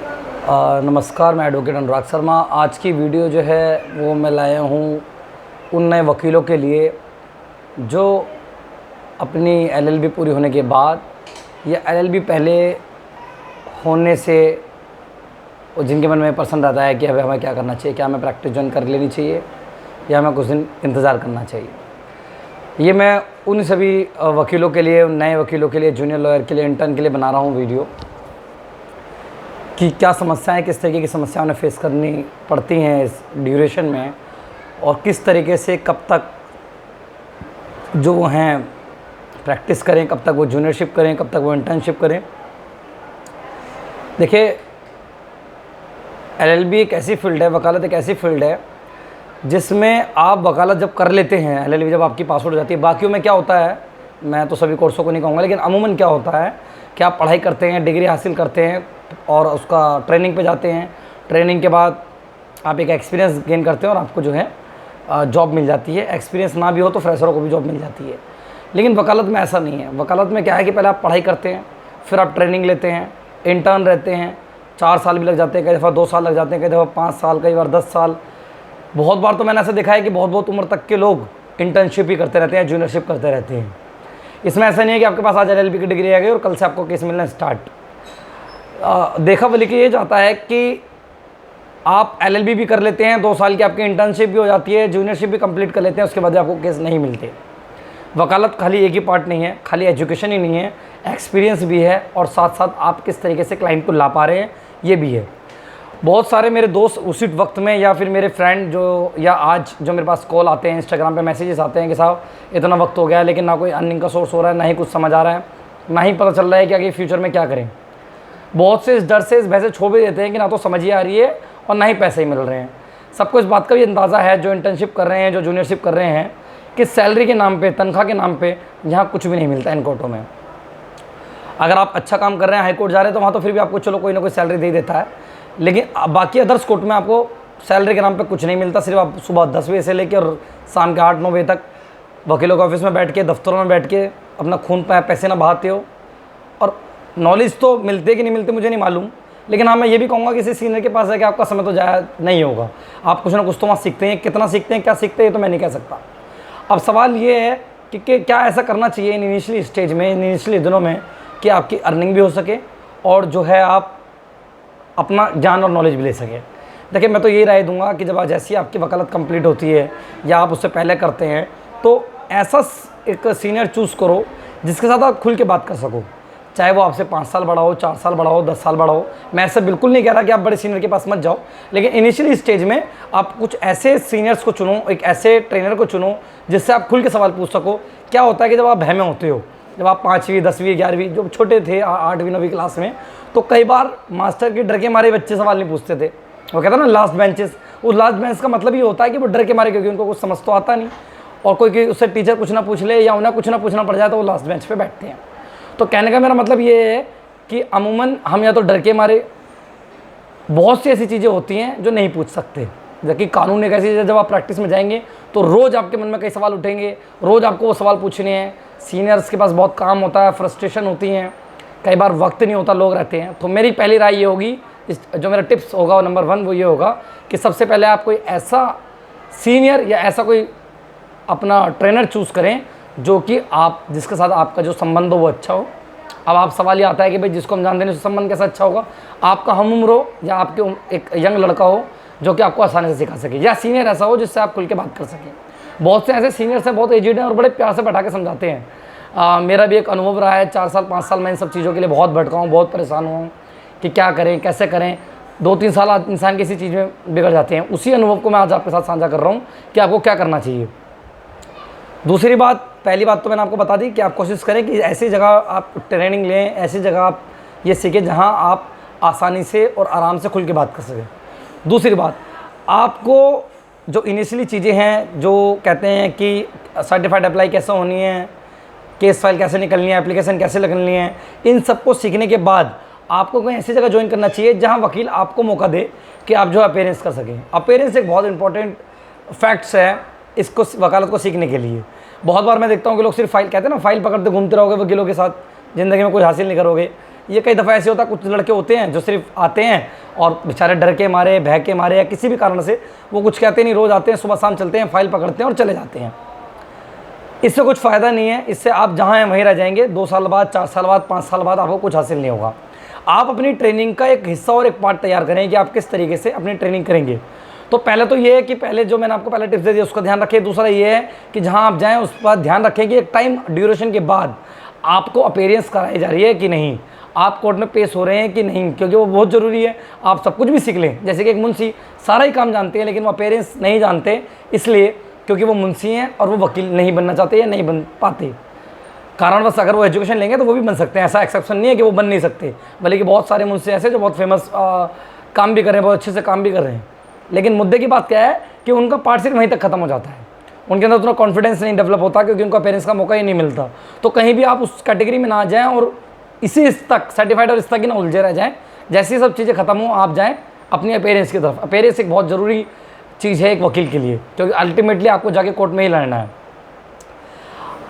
नमस्कार, मैं एडवोकेट अनुराग शर्मा। आज की वीडियो जो है वो मैं लाया हूँ उन नए वकीलों के लिए जो अपनी एलएलबी पूरी होने के बाद या एलएलबी पहले होने से और जिनके मन में प्रश्न रहता है कि अब हमें क्या करना चाहिए, क्या हमें प्रैक्टिस ज्वाइन कर लेनी चाहिए या हमें कुछ दिन इंतज़ार करना चाहिए। ये मैं उन सभी वकीलों के लिए, नए वकीलों के लिए, जूनियर लॉयर के लिए, इंटर्न के लिए बना रहा हूँ वीडियो कि क्या समस्याएं, किस तरीके की समस्याओं ने फेस करनी पड़ती हैं इस ड्यूरेशन में और किस तरीके से कब तक जो वो हैं प्रैक्टिस करें, कब तक वो जूनियरशिप करें, कब तक वो इंटर्नशिप करें। देखिए, एलएलबी एक ऐसी फील्ड है, वकालत एक ऐसी फील्ड है जिसमें आप वकालत जब कर लेते हैं, एलएलबी जब आपकी पास आउट हो जाती है, बाकियों में क्या होता है, मैं तो सभी कोर्सों को नहीं कहूँगा, लेकिन अमूमन क्या होता है कि आप पढ़ाई करते हैं, डिग्री हासिल करते हैं और उसका ट्रेनिंग पे जाते हैं। ट्रेनिंग के बाद आप एक एक्सपीरियंस गेन करते हैं और आपको जो है जॉब मिल जाती है। एक्सपीरियंस ना भी हो तो फ्रेशरों को भी जॉब मिल जाती है। लेकिन वकालत में ऐसा नहीं है। वकालत में क्या है कि पहले आप पढ़ाई करते हैं, फिर आप ट्रेनिंग लेते हैं, इंटर्न रहते हैं, 4 साल भी लग जाते हैं, कई दफ़ा 2 साल लग जाते हैं, कई दफ़ा 5 साल, कई बार 10 साल। बहुत बार तो मैंने ऐसा देखा है कि बहुत उम्र तक के लोग इंटर्नशिप ही करते रहते हैं, जूनियरशिप करते रहते हैं। इसमें ऐसा नहीं है कि आपके पास आज एलएलबी की डिग्री आ गई और कल से आपको केस मिलना स्टार्ट। देखा बल्कि ये जाता है कि आप एलएलबी भी कर लेते हैं, 2 साल की आपकी इंटर्नशिप भी हो जाती है, जूनियरशिप भी कंप्लीट कर लेते हैं, उसके बाद आपको केस नहीं मिलते। वकालत खाली एक ही पार्ट नहीं है, खाली एजुकेशन ही नहीं है, एक्सपीरियंस भी है और साथ साथ आप किस तरीके से क्लाइंट को ला पा रहे हैं ये भी है। बहुत सारे मेरे दोस्त उसी वक्त में या फिर मेरे फ्रेंड जो या आज जो मेरे पास कॉल आते हैं, इंस्टाग्राम पे मैसेजेस आते हैं कि साहब इतना वक्त हो गया है लेकिन ना कोई अर्निंग का सोर्स हो रहा है, ना ही कुछ समझ आ रहा है, ना ही पता चल रहा है कि आगे फ्यूचर में क्या करें। बहुत से इस डर से इस भय छोड़ भी देते हैं कि ना तो समझ ही आ रही है और ना ही पैसे ही मिल रहे हैं। सबको इस बात का भी अंदाज़ा है, जो इंटर्नशिप कर रहे हैं, जो जूनियरशिप कर रहे हैं, कि सैलरी के नाम पे, तनख्वाह के नाम पे यहाँ कुछ भी नहीं मिलता इन कोर्टों में। अगर आप अच्छा काम कर रहे हैं, हाई कोर्ट जा रहे हैं, तो वहाँ तो फिर भी आपको चलो कोई ना कोई सैलरी दे देता है, लेकिन बाकी अदर्स कोर्ट में आपको सैलरी के नाम पे कुछ नहीं मिलता। सिर्फ आप सुबह 10 बजे से लेकर शाम के 8-9 बजे तक वकीलों के ऑफिस में बैठ के, दफ्तरों में बैठ के अपना खून पैसे ना बहाते हो। और नॉलेज तो मिलते कि नहीं मिलते मुझे नहीं मालूम, लेकिन हाँ मैं ये भी कहूँगा कि किसी सीनियर के पास है कि आपका समय तो जाया नहीं होगा। आप कुछ ना कुछ तो वहाँ सीखते हैं, कितना सीखते हैं, क्या सीखते हैं, ये तो मैं नहीं कह सकता। अब सवाल ये है कि क्या ऐसा करना चाहिए इन इनिशियली स्टेज में, इन इनिशियली दिनों में, कि आपकी अर्निंग भी हो सके और जो है आप अपना ज्ञान और नॉलेज भी ले सकें। देखिए, मैं तो यही राय दूंगा कि जब जैसी आपकी वकालत कंप्लीट होती है या आप उससे पहले करते हैं, तो ऐसा एक सीनियर चूज़ करो जिसके साथ आप खुल के बात कर सको, चाहे वो आपसे 5 साल बड़ा हो, 4 साल बड़ा हो, 10 साल बड़ा हो। मैं ऐसा बिल्कुल नहीं कह रहा कि आप बड़े सीनियर के पास मत जाओ, लेकिन इनिशियली स्टेज में आप कुछ ऐसे सीनियर्स को चुनो, एक ऐसे ट्रेनर को चुनो जिससे आप खुल के सवाल पूछ सको। क्या होता है कि जब आप भय में होते हो, जब आप 5वीं, 10वीं, 11वीं, जो छोटे थे 8वीं, 9वीं क्लास में, तो कई बार मास्टर के डर के मारे बच्चे सवाल नहीं पूछते थे। वो कहता ना लास्ट बेंचेस, उस लास्ट बेंच का मतलब ये होता है कि वो डर के मारे, क्योंकि उनको कुछ समझ तो आता नहीं और कोई उससे टीचर कुछ ना पूछ ले या उन्हें कुछ ना पूछना पड़ जाए तो वो लास्ट बेंच पे बैठते हैं। तो कहने का मेरा मतलब ये है कि अमूमन हम या तो डर के मारे, बहुत सी ऐसी चीज़ें होती हैं जो नहीं पूछ सकते। जबकि कानून एक ऐसी चीज़ है, जब आप प्रैक्टिस में जाएंगे तो रोज़ आपके मन में कई सवाल उठेंगे, रोज़ आपको वो सवाल पूछने हैं। सीनियर्स के पास बहुत काम होता है, फ्रस्ट्रेशन होती हैं, कई बार वक्त नहीं होता, लोग रहते हैं। तो मेरी पहली राय ये होगी, जो मेरा टिप्स होगा नंबर 1 वो ये होगा कि सबसे पहले आप कोई ऐसा सीनियर या ऐसा कोई अपना ट्रेनर चूज़ करें जो कि आप जिसके साथ आपका जो संबंध हो वो अच्छा हो। अब आप सवाल ये आता है कि भाई जिसको हम जानते हैं उसका संबंध कैसा अच्छा होगा। आपका हम उम्र हो या आपके एक यंग लड़का हो जो कि आपको आसानी से सिखा सके, या सीनियर ऐसा हो जिससे आप खुल के बात कर सकें। बहुत से ऐसे सीनियर्स हैं, बहुत एजेड हैं और बड़े प्यार से बैठा के समझाते हैं। मेरा भी एक अनुभव रहा है, 4 साल 5 साल मैं इन सब चीज़ों के लिए बहुत भटका हूँ, बहुत परेशान हुआ हूँ कि क्या करें, कैसे करें। 2-3 साल इंसान किसी चीज़ में बिगड़ जाते हैं। उसी अनुभव को मैं आज आपके साथ साझा कर रहा हूँ कि आपको क्या करना चाहिए। दूसरी बात, पहली बात तो मैंने आपको बता दी कि आप कोशिश करें कि ऐसी जगह आप ट्रेनिंग लें, ऐसी जगह आप ये सीखें जहाँ आप आसानी से और आराम से खुल के बात कर सकें। दूसरी बात, आपको जो इनिशियली चीज़ें हैं, जो कहते हैं कि सर्टिफाइड अप्लाई कैसे होनी है, केस फाइल कैसे निकलनी है, एप्लीकेशन कैसे निकलनी है, इन सबको सीखने के बाद आपको कहीं ऐसी जगह ज्वाइन करना चाहिए जहाँ वकील आपको मौका दे कि आप जो अपेयरेंस कर सकें। अपेयरेंस एक बहुत इंपॉर्टेंट फैक्ट्स है इसको, वकालत को सीखने के लिए। बहुत बार मैं देखता हूँ कि लोग सिर्फ फाइल, कहते हैं ना, फाइल पकड़ते घूमते रहोगे वकीलों के साथ, ज़िंदगी में कुछ हासिल नहीं करोगे। ये कई दफ़ा ऐसे होता है, कुछ लड़के होते हैं जो सिर्फ आते हैं और बेचारे डर के मारे, भय के मारे या किसी भी कारण से वो कुछ कहते नहीं, रोज़ आते हैं, सुबह शाम चलते हैं, फाइल पकड़ते हैं और चले जाते हैं। इससे कुछ फ़ायदा नहीं है। इससे आप जहाँ हैं वहीं रह जाएंगे। 2 साल बाद, 4 साल बाद, 5 साल बाद आपको कुछ हासिल नहीं होगा। आप अपनी ट्रेनिंग का एक हिस्सा और एक पार्ट तैयार करें कि आप किस तरीके से अपनी ट्रेनिंग करेंगे। तो पहले तो ये है कि पहले जो मैंने आपको पहले टिप्स दे दिया उसका ध्यान रखें। दूसरा ये है कि जहाँ आप जाएँ उस पर ध्यान रखें कि एक टाइम ड्यूरेशन के बाद आपको अपीयरेंस कराई जा रही है कि नहीं, आप कोर्ट में पेश हो रहे हैं कि नहीं, क्योंकि वो बहुत ज़रूरी है। आप सब कुछ भी सीख लें, जैसे कि एक मुंशी सारा ही काम जानते हैं लेकिन वो अपीयरेंस नहीं जानते, इसलिए क्योंकि वो मुंशी हैं और वो वकील नहीं बनना चाहते या नहीं बन पाते। कारणवश अगर वो एजुकेशन लेंगे तो वो भी बन सकते हैं, ऐसा एक्सेप्शन नहीं है कि वो बन नहीं सकते। भले कि बहुत सारे मुंशी ऐसे जो बहुत फेमस काम भी कर रहे हैं, बहुत अच्छे से काम भी कर रहे हैं, लेकिन मुद्दे की बात क्या है कि उनका पार्ट सिर्फ वहीं तक खत्म हो जाता है। उनके अंदर उतना कॉन्फिडेंस नहीं डेवलप होता क्योंकि उनको अपीयरेंस का मौका ही नहीं मिलता। तो कहीं भी आप उस कैटेगरी में ना जाएँ और इसी तक सर्टिफाइड और इस तक ही ना उलझे रह जाएँ। जैसे ही सब चीज़ें खत्म हो आप जाएँ अपनी अपीयरेंस की तरफ। अपीयरेंस एक बहुत ज़रूरी चीज़ है एक वकील के लिए, क्योंकि अल्टीमेटली आपको जाके कोर्ट में ही लड़ना है।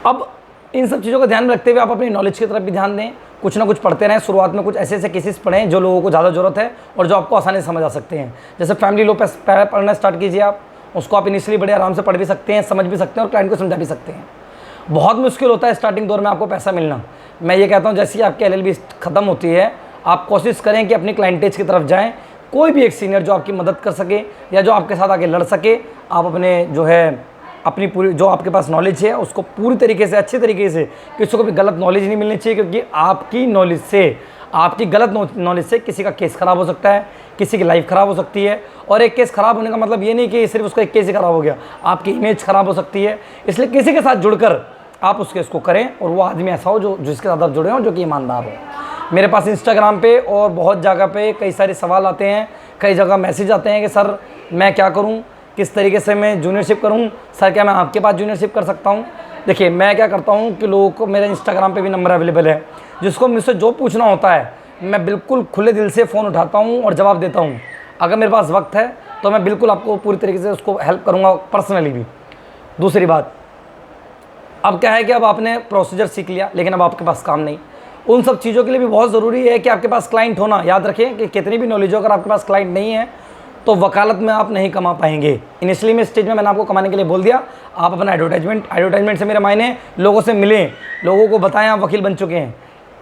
अब इन सब चीज़ों का ध्यान रखते हुए आप अपनी नॉलेज की तरफ भी ध्यान दें, कुछ ना कुछ पढ़ते रहें। शुरुआत में कुछ ऐसे ऐसे केसेस पढ़ें जो लोगों को ज़्यादा ज़रूरत है और जो आपको आसानी से समझ आ सकते हैं। जैसे फैमिली लॉ पढ़ना स्टार्ट कीजिए आप, उसको आप इनिशियली बड़े आराम से पढ़ भी सकते हैं, समझ भी सकते हैं और क्लाइंट को समझा भी सकते हैं। बहुत मुश्किल होता है स्टार्टिंग दौर में आपको पैसा मिलना। मैं ये कहता हूँ जैसे ही आपकी LLB ख़त्म होती है आप कोशिश करें कि अपनी क्लाइंटेज की तरफ जाएँ। कोई भी एक सीनियर जो आपकी मदद कर सके या जो आपके साथ आके लड़ सके, आप अपने जो है अपनी पूरी जो आपके पास नॉलेज है उसको पूरी तरीके से, अच्छे तरीके से, किसी को भी गलत नॉलेज नहीं मिलनी चाहिए, क्योंकि आपकी नॉलेज से, आपकी गलत नॉलेज से किसी का केस ख़राब हो सकता है, किसी की लाइफ ख़राब हो सकती है। और एक केस ख़राब होने का मतलब ये नहीं कि सिर्फ उसका एक केस ही ख़राब हो गया, आपकी इमेज ख़राब हो सकती है। इसलिए किसी के साथ जुड़कर आप उस केस को करें और वो आदमी ऐसा हो जो जिसके साथ आप जुड़े हों, जो कि ईमानदार हो। मेरे पास इंस्टाग्राम पे और बहुत जगह पे कई सारे सवाल आते हैं, कई जगह मैसेज आते हैं कि सर मैं क्या करूं, किस तरीके से मैं जूनियरशिप करूं, सर क्या मैं आपके पास जूनियरशिप कर सकता हूं। देखिए मैं क्या करता हूं कि लोगों को, मेरे इंस्टाग्राम पे भी नंबर अवेलेबल है, जिसको मुझसे जो पूछना होता है मैं बिल्कुल खुले दिल से फ़ोन उठाता हूँ और जवाब देता हूँ। अगर मेरे पास वक्त है तो मैं बिल्कुल आपको पूरी तरीके से उसको हेल्प करूँगा पर्सनली भी। दूसरी बात, अब क्या है कि अब आपने प्रोसीजर सीख लिया लेकिन अब आपके पास काम नहीं। उन सब चीज़ों के लिए भी बहुत ज़रूरी है कि आपके पास क्लाइंट होना। याद रखें कि कितनी भी नॉलेज हो, अगर आपके पास क्लाइंट नहीं है तो वकालत में आप नहीं कमा पाएंगे। इनिशियली में स्टेज में मैंने आपको कमाने के लिए बोल दिया, आप अपना एडवर्टाइजमेंट से मेरे मायने लोगों से मिलें, लोगों को बताएं आप वकील बन चुके हैं।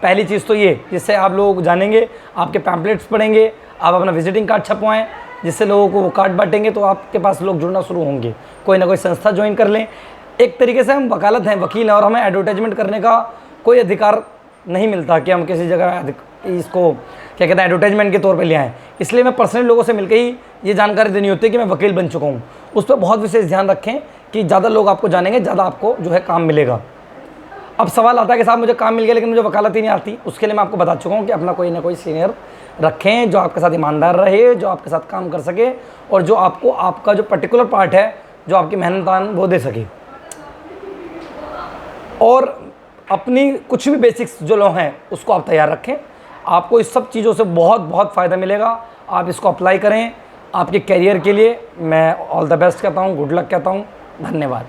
पहली चीज़ तो ये, जिससे आप लोग जानेंगे, आपके पैम्पलेट्स पढ़ेंगे, आप अपना विजिटिंग कार्ड छपवाएँ, जिससे लोगों को वो कार्ड बांटेंगे तो आपके पास लोग जुड़ना शुरू होंगे। कोई ना कोई संस्था ज्वाइन कर लें। एक तरीके से हम वकालत हैं, वकील हैं, और हमें एडवर्टाइजमेंट करने का कोई अधिकार नहीं मिलता कि हम किसी जगह इसको क्या कहते हैं एडवर्टाइजमेंट के तौर पे ले आएँ। इसलिए मैं पर्सनली लोगों से मिलकर ही ये जानकारी देनी होती है कि मैं वकील बन चुका हूँ। उस पर बहुत विशेष ध्यान रखें कि ज़्यादा लोग आपको जानेंगे, ज़्यादा आपको जो है काम मिलेगा। अब सवाल आता है कि साहब मुझे काम मिल गया लेकिन मुझे वकालत ही नहीं आती। उसके लिए मैं आपको बता चुका हूँ कि अपना कोई ना कोई सीनियर रखें जो आपके साथ ईमानदार रहे, जो आपके साथ काम कर सके और जो आपको आपका जो पर्टिकुलर पार्ट है, जो आपकी मेहनतान वो दे सके। और अपनी कुछ भी बेसिक्स जो लो हैं उसको आप तैयार रखें। आपको इस सब चीज़ों से बहुत बहुत फ़ायदा मिलेगा। आप इसको अप्लाई करें आपके करियर के लिए। मैं ऑल द बेस्ट कहता हूँ, गुड लक कहता हूँ। धन्यवाद।